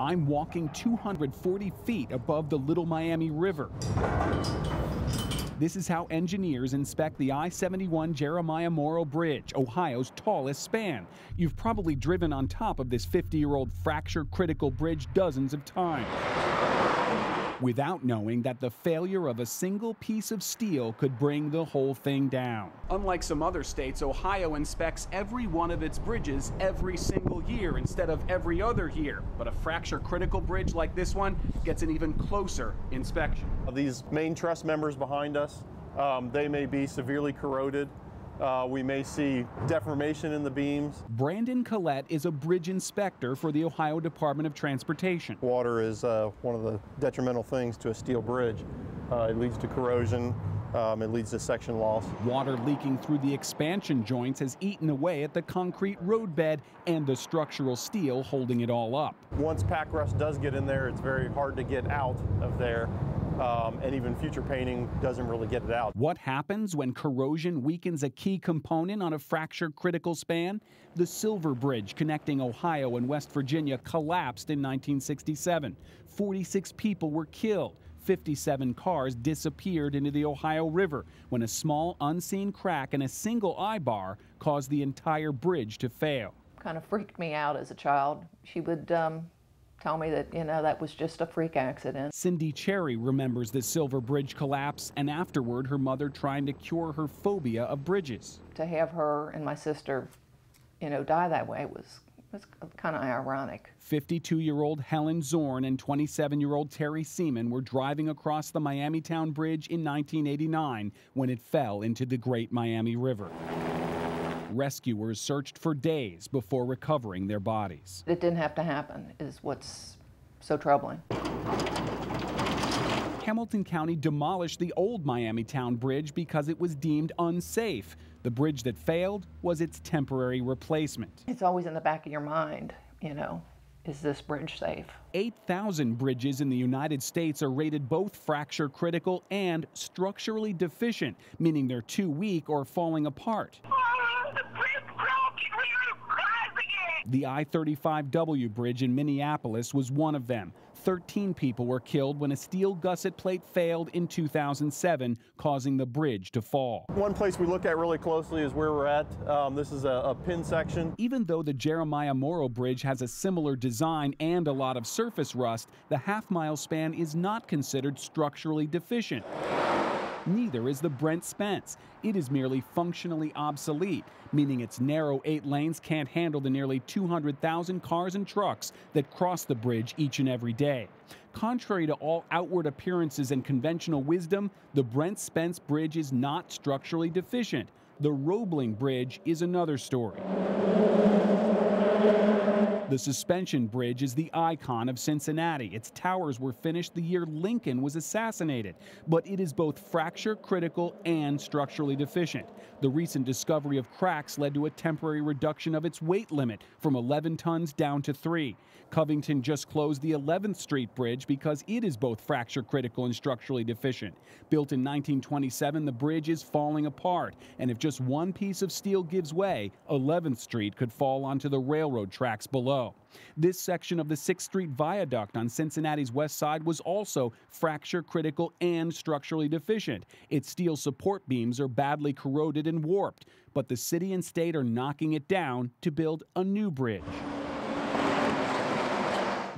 I'm walking 240 feet above the Little Miami River. This is how engineers inspect the I-71 Jeremiah Morrow Bridge, Ohio's tallest span. You've probably driven on top of this 50-year-old fracture-critical bridge dozens of times, without knowing that the failure of a single piece of steel could bring the whole thing down. Unlike some other states, Ohio inspects every one of its bridges every single year instead of every other year. But a fracture-critical bridge like this one gets an even closer inspection. These main truss members behind us, they may be severely corroded. We may see deformation in the beams. Brandon Collette is a bridge inspector for the Ohio Department of Transportation. Water is one of the detrimental things to a steel bridge. It leads to corrosion. It leads to section loss. Water leaking through the expansion joints has eaten away at the concrete roadbed and the structural steel holding it all up. Once pack rust does get in there, it's very hard to get out of there. And even future painting doesn't really get it out. What happens when corrosion weakens a key component on a fracture-critical span? The Silver Bridge connecting Ohio and West Virginia collapsed in 1967. 46 people were killed. 57 cars disappeared into the Ohio River when a small unseen crack in a single eye-bar caused the entire bridge to fail. Kind of freaked me out as a child. She would tell me that, that was just a freak accident. Cindy Cherry remembers the Silver Bridge collapse and afterward her mother trying to cure her phobia of bridges. To have her and my sister, die that way was kind of ironic. 52-year-old Helen Zorn and 27-year-old Terry Seaman were driving across the Miamitown Bridge in 1989 when it fell into the Great Miami River. Rescuers searched for days before recovering their bodies. It didn't have to happen, is what's so troubling. Hamilton County demolished the old Miamitown Bridge because it was deemed unsafe. The bridge that failed was its temporary replacement. It's always in the back of your mind, is this bridge safe? 8,000 bridges in the United States are rated both fracture critical and structurally deficient, meaning they're too weak or falling apart. The I-35W bridge in Minneapolis was one of them. 13 people were killed when a steel gusset plate failed in 2007, causing the bridge to fall. One place we look at really closely is where we're at. This is a pin section. Even though the Jeremiah Morrow Bridge has a similar design and a lot of surface rust, the half-mile span is not considered structurally deficient. Neither is the Brent Spence. It is merely functionally obsolete, meaning its narrow 8 lanes can't handle the nearly 200,000 cars and trucks that cross the bridge each and every day. Contrary to all outward appearances and conventional wisdom, the Brent Spence Bridge is not structurally deficient. The Roebling Bridge is another story. The suspension bridge is the icon of Cincinnati. Its towers were finished the year Lincoln was assassinated, but it is both fracture critical and structurally deficient. The recent discovery of cracks led to a temporary reduction of its weight limit from 11 tons down to 3. Covington just closed the 11th Street Bridge because it is both fracture critical and structurally deficient. Built in 1927, the bridge is falling apart, and if just one piece of steel gives way, 11th Street could fall onto the railroad tracks below. This section of the 6th Street Viaduct on Cincinnati's west side was also fracture critical and structurally deficient. Its steel support beams are badly corroded and warped, but the city and state are knocking it down to build a new bridge.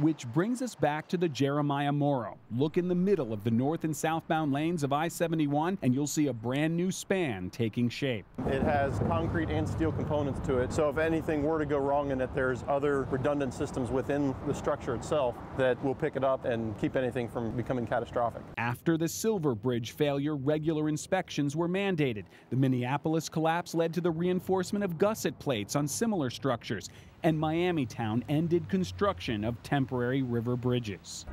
Which brings us back to the Jeremiah Morrow. Look in the middle of the north and southbound lanes of I-71 and you'll see a brand new span taking shape. It has concrete and steel components to it, so if anything were to go wrong and that there's other redundant systems within the structure itself that will pick it up and keep anything from becoming catastrophic. After the Silver Bridge failure, regular inspections were mandated. The Minneapolis collapse led to the reinforcement of gusset plates on similar structures, and Miamitown ended construction of temporary river bridges.